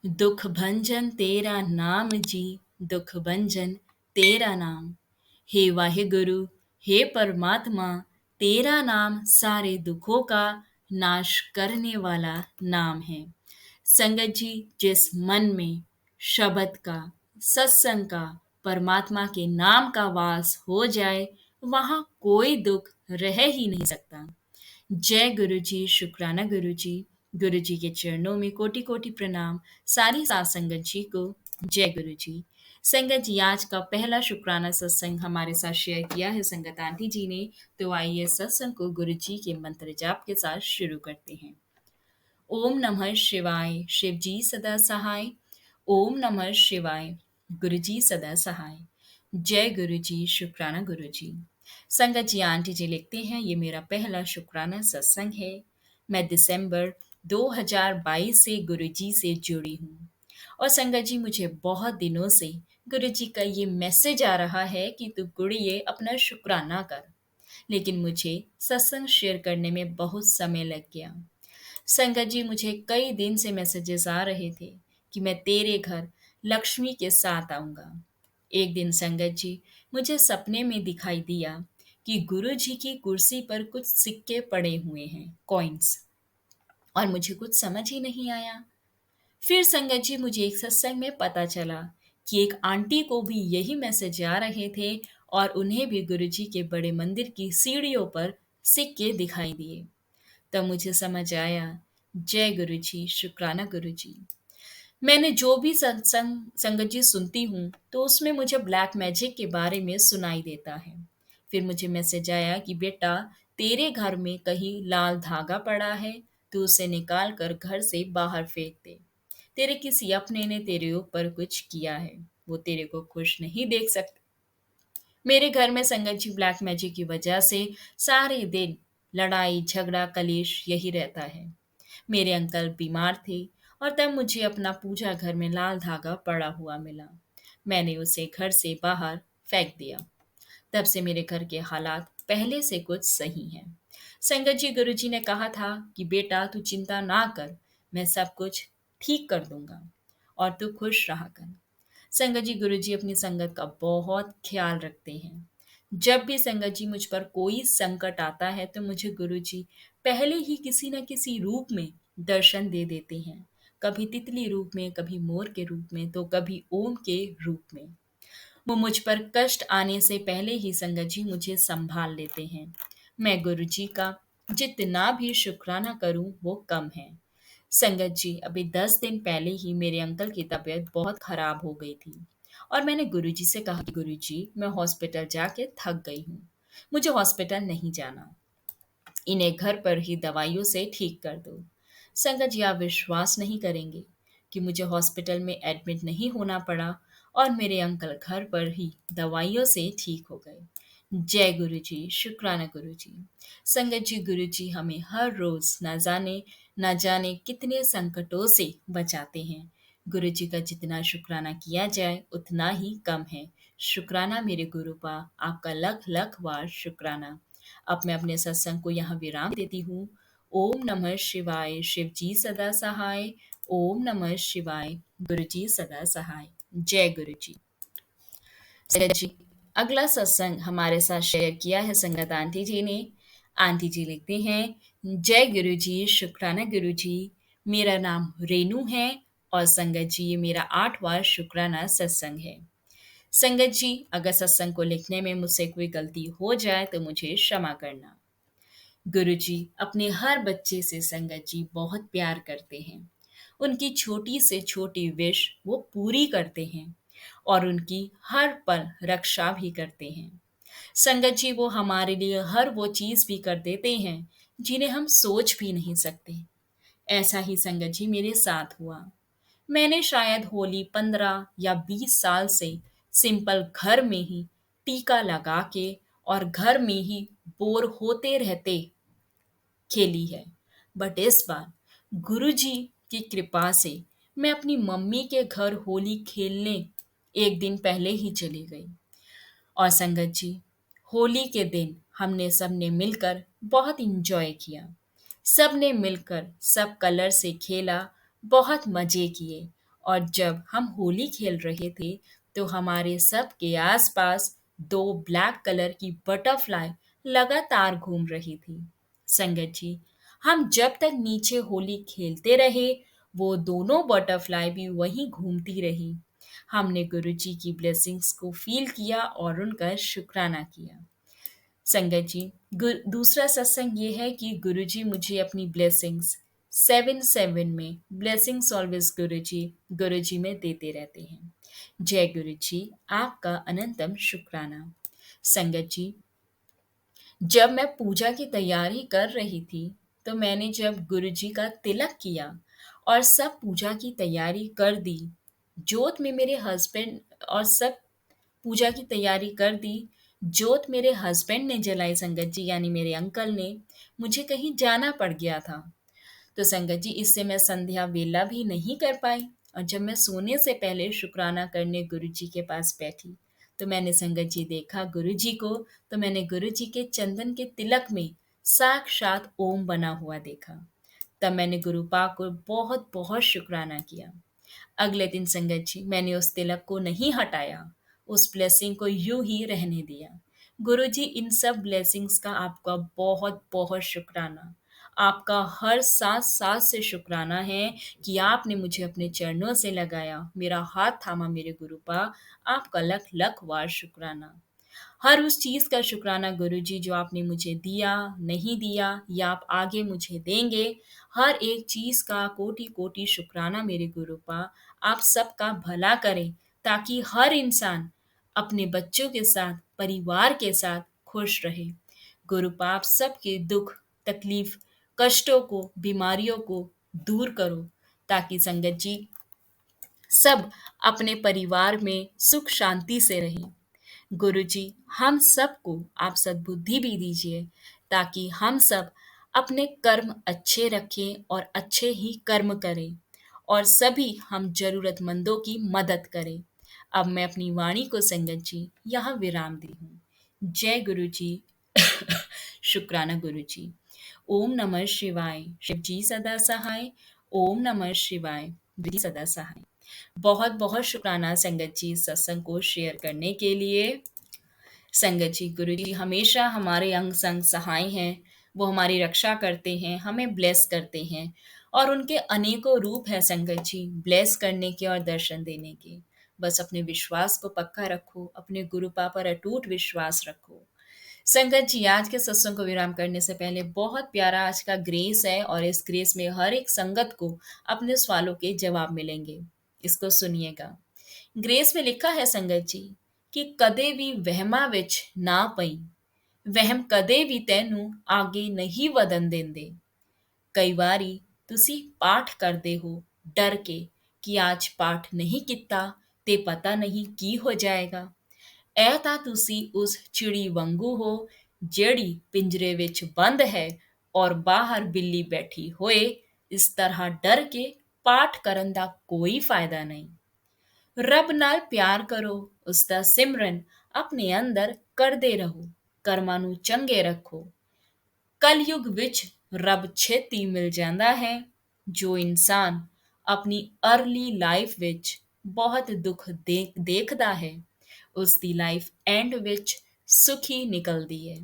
दुख भंजन तेरा नाम जी, दुख भंजन तेरा नाम। हे वाहिगुरु, हे परमात्मा, तेरा नाम सारे दुखों का नाश करने वाला नाम है। संगत जी, जिस मन में शब्द का, सत्संग का, परमात्मा के नाम का वास हो जाए, वहां कोई दुख रह ही नहीं सकता। जय गुरु जी, शुक्राना गुरु जी। गुरु जी के चरणों में कोटि कोटि प्रणाम। सारी सात संगत जी को जय गुरु जी। संगत जी, आज का पहला शुक्राना सत्संग हमारे साथ शेयर किया है संगत आंटी जी ने। तो आइए सत्संग को गुरु जी के मंत्र जाप के साथ शुरू करते हैं। ओम नमः शिवाय, शिव जी सदा सहाय। ओम नमः शिवाय, गुरु जी सदा सहाय। जय गुरु जी, शुक्राना गुरु जी। संगत जी, आंटी जी लिखते हैं, ये मेरा पहला शुक्राना सत्संग है। मैं दिसंबर 2022 से गुरु जी से जुड़ी हूँ। और संगत जी, मुझे बहुत दिनों से गुरु जी का ये मैसेज आ रहा है कि तू गुड़िए अपना शुक्राना कर। लेकिन मुझे सत्संग शेयर करने में बहुत समय लग गया। संगत जी, मुझे कई दिन से मैसेजेस आ रहे थे कि मैं तेरे घर लक्ष्मी के साथ आऊंगा। एक दिन संगत जी, मुझे सपने में दिखाई दिया कि गुरु जी की कुर्सी पर कुछ सिक्के पड़े हुए हैं, कॉइन्स, और मुझे कुछ समझ ही नहीं आया। फिर संगत जी, मुझे एक सत्संग में पता चला कि एक आंटी को भी यही मैसेज आ रहे थे और उन्हें भी गुरु जी के बड़े मंदिर की सीढ़ियों पर सिक्के दिखाई दिए। तब मुझे समझ आया, जय गुरु जी, शुक्राना गुरु जी। मैंने जो भी सत्संग संगत जी सुनती हूँ तो उसमें मुझे ब्लैक मैजिक के बारे में सुनाई देता है। फिर मुझे मैसेज आया कि बेटा, तेरे घर में कहीं लाल धागा पड़ा है, तो उसे निकाल कर घर से बाहर फेंक दे। तेरे किसी अपने ने तेरे ऊपर कुछ किया है, वो तेरे को खुश नहीं देख सकते। मेरे घर में संगत जी ब्लैक मैजिक की वजह से सारे दिन लड़ाई झगड़ा कलेश यही रहता है। मेरे अंकल बीमार थे और तब मुझे अपना पूजा घर में लाल धागा पड़ा हुआ मिला। मैंने उसे घर से बाहर फेंक दिया। तब से मेरे घर के हालात पहले से कुछ सही हैं। संगत जी, गुरु जी ने कहा था कि बेटा तू चिंता ना कर, मैं सब कुछ ठीक कर दूंगा और तू खुश रहा कर। संगत जी, गुरु जी अपनी संगत का बहुत ख्याल रखते हैं। जब भी संगत जी मुझ पर कोई संकट आता है तो मुझे गुरु जी पहले ही किसी न किसी रूप में दर्शन दे देते हैं। कभी तितली रूप में, कभी मोर के रूप में, तो कभी ओम के रूप में। वो मुझ पर कष्ट आने से पहले ही संगत जी मुझे संभाल लेते हैं। मैं गुरु जी का जितना भी शुक्राना करूं वो कम है। संगत जी, अभी 10 दिन पहले ही मेरे अंकल की तबीयत बहुत खराब हो गई थी और मैंने गुरुजी से कहा कि गुरुजी, मैं हॉस्पिटल जाके थक गई हूँ, मुझे हॉस्पिटल नहीं जाना, इन्हें घर पर ही दवाइयों से ठीक कर दो। संगत जी, आप विश्वास नहीं करेंगे कि मुझे हॉस्पिटल में एडमिट नहीं होना पड़ा और मेरे अंकल घर पर ही दवाइयों से ठीक हो गए। जय गुरु जी, शुक्राना गुरु जी। संगत जी, गुरु जी हमें हर रोज न जाने कितने संकटों से बचाते हैं। गुरु जी का जितना शुक्राना किया जाए उतना ही कम है। शुक्राना मेरे गुरुपा, आपका लख लख बार शुक्राना। अब मैं अपने सत्संग को यहाँ विराम देती हूँ। ओम नमः शिवाय, शिव जी सदा सहाय। ओम नमः शिवाय, गुरु जी सदा सहाय। जय गुरु जी। संगत जी, अगला सत्संग हमारे साथ शेयर किया है संगत आंटी जी ने। आंटी जी लिखते हैं, जय गुरु जी, शुक्राना गुरु जी। मेरा नाम रेनू है और संगत जी ये मेरा 8वां शुक्राना सत्संग है। संगत जी, अगर सत्संग को लिखने में मुझसे कोई गलती हो जाए तो मुझे क्षमा करना। गुरुजी अपने हर बच्चे से संगत जी बहुत प्यार करते हैं। उनकी छोटी से छोटी विश वो पूरी करते हैं और उनकी हर पल रक्षा भी करते हैं। संगत जी, वो हमारे लिए हर वो चीज भी कर देते हैं जिन्हें हम सोच भी नहीं सकते। ऐसा ही संगत जी मेरे साथ हुआ। मैंने शायद होली 15 या 20 साल से सिंपल घर में ही टीका लगा के और घर में ही बोर होते रहते खेली है। बट इस बार गुरुजी की कृपा से मैं अपनी मम्मी के घर होली खेलने एक दिन पहले ही चली गई। और संगत जी, होली के दिन हमने सबने मिलकर बहुत इंजॉय किया। सबने मिलकर सब कलर से खेला, बहुत मजे किए और जब हम होली खेल रहे थे तो हमारे सबके आसपास दो ब्लैक कलर की बटरफ्लाई लगातार घूम रही थी। संगत जी, हम जब तक नीचे होली खेलते रहे, वो दोनों बटरफ्लाई भी वहीं घूमती रही। हमने गुरुजी की ब्लेसिंग्स को फील किया और उनका शुक्राना किया। संगत जी, दूसरा सत्संग ये है कि गुरुजी मुझे अपनी ब्लेसिंग्स 7-7 में ब्लेसिंग्स ऑलवेज गुरुजी में देते रहते हैं। जय गुरुजी, आपका अनंतम शुक्राना। संगत जी, जब मैं पूजा की तैयारी कर रही थी, तो मैंने जब गुरुजी का तिलक किया और सब पूजा की तैयारी कर दी, जोत में मेरे हस्बैंड और सब पूजा की तैयारी कर दी, जोत मेरे हस्बैंड ने जलाई संगत जी, यानी मेरे अंकल ने। मुझे कहीं जाना पड़ गया था, तो संगत जी इससे मैं संध्या वेला भी नहीं कर पाई। और जब मैं सोने से पहले शुक्राना करने गुरुजी के पास बैठी, तो मैंने संगत जी देखा गुरुजी को, तो मैंने गुरुजी के चंदन के तिलक में साक्षात ओम बना हुआ देखा। तब मैंने गुरुपा को बहुत बहुत शुक्राना किया। अगले दिन संगत जी मैंने उस तिलक को नहीं हटाया, उस ब्लेसिंग को यूं ही रहने दिया। गुरु जी, इन सब ब्लेसिंग्स का आपका बहुत बहुत शुक्राना। आपका हर सांस सांस से शुक्राना है कि आपने मुझे अपने चरणों से लगाया, मेरा हाथ थामा मेरे गुरुपा। आपका लख लख बार शुक्राना। हर उस चीज़ का शुक्राना गुरुजी जो आपने मुझे दिया, नहीं दिया या आप आगे मुझे देंगे, हर एक चीज़ का कोटि कोटि शुक्राना मेरे गुरुपा। आप सबका भला करें ताकि हर इंसान अपने बच्चों के साथ, परिवार के साथ खुश रहे। गुरुपा, आप सबके दुख, तकलीफ, कष्टों को, बीमारियों को दूर करो ताकि संगत जी सब अपने परिवार में सुख शांति से रहें। गुरुजी, हम सबको आप सद्बुद्धि भी दीजिए ताकि हम सब अपने कर्म अच्छे रखें और अच्छे ही कर्म करें और सभी हम जरूरतमंदों की मदद करें। अब मैं अपनी वाणी को संगत जी यहाँ विराम दी हूँ। जय गुरु जी। शुक्राना गुरु जी। ओम नमः शिवाय। शिव जी सदा सहाय। ओम नमः शिवाय। विधि सदा सहाय। बहुत बहुत शुक्राना संगत जी सत्संग को शेयर करने के लिए। संगत जी, गुरु जी हमेशा हमारे अंग संग सहाय हैं। वो हमारी रक्षा करते हैं, हमें ब्लेस करते हैं और उनके अनेकों रूप हैं संगत जी, ब्लेस करने के और दर्शन देने के। बस अपने विश्वास को पक्का रखो, अपने गुरुपा पर अटूट विश्वास रखो। संगत जी, आज के सत्संग को विराम करने से पहले बहुत प्यारा आज का ग्रेस है और इस ग्रेस में हर एक संगत को अपने सवालों के जवाब मिलेंगे। इसको सुनिएगा। ग्रेस में लिखा है संगत जी कि कदे भी वहमा विच ना पई, वहम कदे भी तैनू आगे नहीं वदन देंदे। कई वारी तुसी पाठ करदे हो डर के कि आज पाठ नहीं किता ते पता नहीं की हो जाएगा। ऐ ਤਾਂ ਤੁਸੀਂ ਉਸ ਚਿੜੀ ਵਾਂਗੂ ਹੋ ਜਿਹੜੀ ਪਿੰਜਰੇ ਵਿੱਚ ਬੰਦ ਹੈ ਔਰ ਬਾਹਰ ਬਿੱਲੀ ਬੈਠੀ ਹੋਏ। ਇਸ ਤਰ੍ਹਾਂ ਡਰ ਕੇ ਪਾਠ ਕਰਨ ਦਾ ਕੋਈ ਫਾਇਦਾ ਨਹੀਂ। ਰੱਬ ਨਾਲ ਪਿਆਰ ਕਰੋ, ਉਸ ਦਾ ਸਿਮਰਨ ਆਪਣੇ ਅੰਦਰ ਕਰਦੇ ਰਹੋ, ਕਰਮਾਂ ਨੂੰ ਚੰਗੇ ਰੱਖੋ। ਕਲਯੁਗ ਵਿੱਚ ਰੱਬ ਛੇਤੀ ਮਿਲ ਜਾਂਦਾ ਹੈ। ਜੋ ਇਨਸਾਨ ਆਪਣੀ अर्ਲੀ ਲਾਈਫ ਵਿੱਚ ਬਹੁਤ ਦੁੱਖ ਦੇਖਦਾ ਹੈ, ਉਸ ਦੀ ਲਾਈਫ ਐਂਡ ਵਿੱਚ ਸੁਖੀ ਨਿਕਲਦੀ ਹੈ।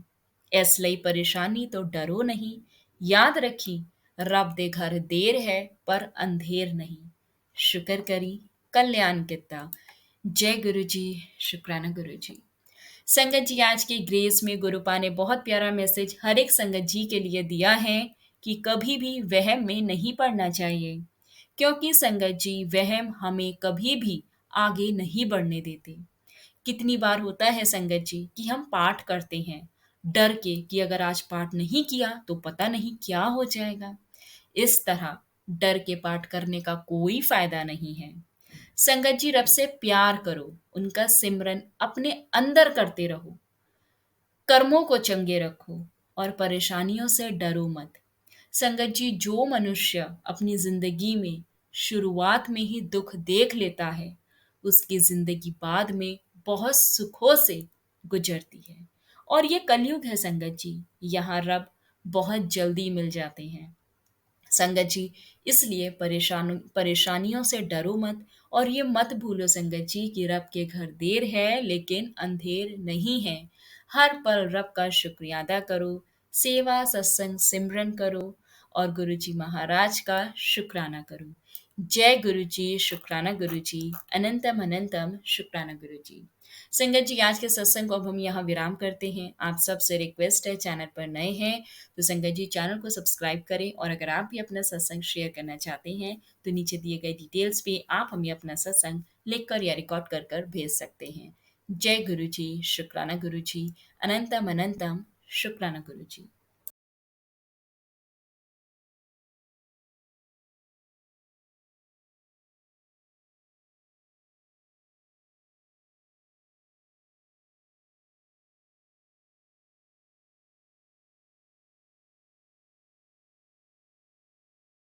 ਇਸ ਲਈ ਪਰੇਸ਼ਾਨੀ ਤੋਂ ਡਰੋ ਨਹੀਂ। याद रखी, रब दे घर देर है पर अंधेर नहीं। शुक्र करी, कल्याण किता। जय गुरु जी। शुक्राना गुरु जी। संगत जी, आज के ग्रेस में गुरुपा ने बहुत प्यारा मैसेज हर एक संगत जी के लिए दिया है कि कभी भी वहम में नहीं पड़ना चाहिए, क्योंकि संगत जी वहम हमें कभी भी आगे नहीं बढ़ने देते। कितनी बार होता है संगत जी कि हम पाठ करते हैं डर के कि अगर आज पाठ नहीं किया तो पता नहीं क्या हो जाएगा। इस तरह डर के पाठ करने का कोई फायदा नहीं है। संगत जी, रब से प्यार करो, उनका सिमरन अपने अंदर करते रहो, कर्मों को चंगे रखो और परेशानियों से डरो मत। संगत जी, जो मनुष्य अपनी जिंदगी में शुरुआत में ही दुख देख लेता है, उसकी जिंदगी बाद में बहुत सुखों से गुजरती है। और ये कलयुग है संगत जी, यहाँ रब बहुत जल्दी मिल जाते हैं। संगत जी, इसलिए परेशानियों से डरो मत और ये मत भूलो संगत जी कि रब के घर देर है लेकिन अंधेर नहीं है। हर पल रब का शुक्रिया अदा करो, सेवा सत्संग सिमरन करो और गुरु जी महाराज का शुक्राना करो। जय गुरु जी, शुक्राना गुरु जी, अनंतम अनंतम शुक्राना गुरु जी। संगत जी, आज के सत्संग को अब हम यहाँ विराम करते हैं। आप सबसे रिक्वेस्ट है, चैनल पर नए हैं तो संगत जी चैनल को सब्सक्राइब करें और अगर आप भी अपना सत्संग शेयर करना चाहते हैं तो नीचे दिए गए डिटेल्स पे आप हमें अपना सत्संग लिख कर या रिकॉर्ड कर कर भेज सकते हैं। जय गुरु जी, शुक्राना गुरु जी, अनंतम अनंतम शुक्राना गुरु जी।